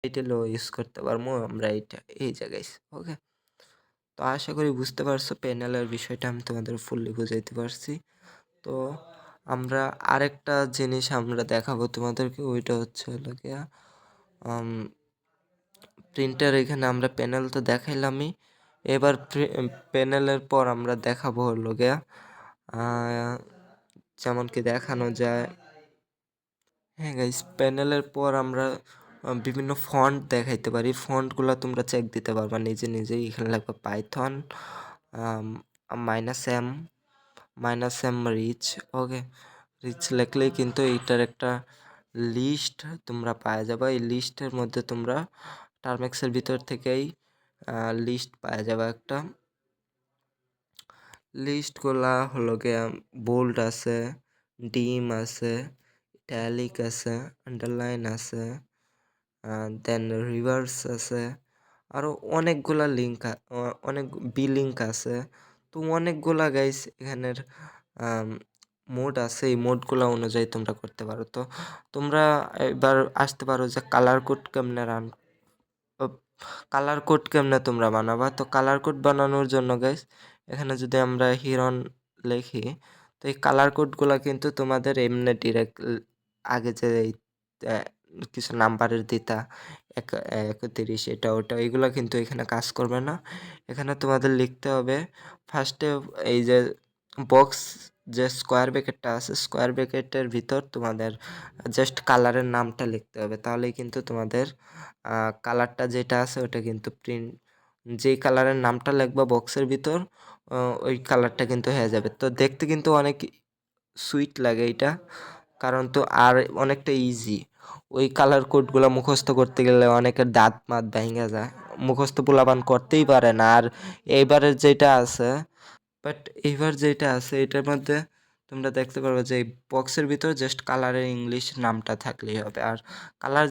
টাইটেলও use করতে পারবো আমরা এই জায়গায়। ওকে, তো আশা করি বুঝতে পারছো প্যানেলের বিষয়টা আমি তোমাদের ফুললি বুঝাইতে পারছি। তো আমরা আরেকটা জিনিস আমরা দেখাবো তোমাদেরকে, ওইটা হচ্ছে হলো গিয়া প্রিন্টার। এখানে আমরা প্যানেল তো দেখাইলামই, এবার প্যানেলের পর আমরা দেখাবো হলো গিয়া যেমন কি দেখানো যায়। হ্যাঁ গাইস, প্যানেলের পর আমরা বিভিন্ন ফন্ট দেখাইতে পারি। ফন্টগুলো তোমরা চেক দিতে পারবা নিজে নিজেই। এখানে লাগবে পাইথন -m রিচ। ওকে, রিচ লিখলেই কিন্তু এইটার একটা লিস্ট তোমরা পাওয়া যাবে। এই লিস্টের মধ্যে তোমরা টার্মেক্সের ভিতর থেকেই লিস্ট পাওয়া যাবে একটা। লিস্টগুলা হলো গিয়া বোল্ড আছে, ডিম আছে, ইটালিক আছে, আন্ডারলাইন আছে, দেন রিভার্স আছে, আরও অনেকগুলা অনেক বি লিঙ্ক আছে। তো অনেকগুলা গাইস এখানের মোড আছে, এই মোডগুলা অনুযায়ী তোমরা করতে পারো। তো তোমরা এবার আসতে পারো যে কালার কোড কেমনে তোমরা বানাবা। তো কালার কোড বানানোর জন্য গাইস এখানে যদি আমরা হিরন লিখি, তো এই কালার কোডগুলা কিন্তু তোমাদের এমনি ডিরেক্ট আগে যে কিছু নাম্বারের দিতা 31 এটা ওটা, এগুলো কিন্তু এখানে কাজ করবে না। এখানে তোমাদের লিখতে হবে ফার্স্টে এই যে বক্স, যে স্কোয়ার ব্র্যাকেটটা আছে, স্কোয়ার ব্র্যাকেটের ভিতর তোমাদের জাস্ট কালারের নামটা লিখতে হবে। তাহলেই কিন্তু তোমাদের কালারটা যেটা আছে ওটা কিন্তু যেই কালারের নামটা লিখবা বক্সের ভিতর ওই কালারটা কিন্তু হয়ে যাবে। তো দেখতে কিন্তু অনেক সুইট লাগে এটা, কারণ তো আর অনেকটা ইজি। ওই কালার কোডগুলো মুখস্থ করতে গেলে অনেকের দাঁত মাত ভেঙে যায়, মুখস্থ পোলাপান করতেই পারে না। আর এইবারের যেটা আছে এইবার যেটা আছে এটার মধ্যে তোমরা দেখতে পারবে যে এই বক্সের ভিতর জাস্ট কালারের ইংলিশ নামটা থাকলেই হবে। আর কালার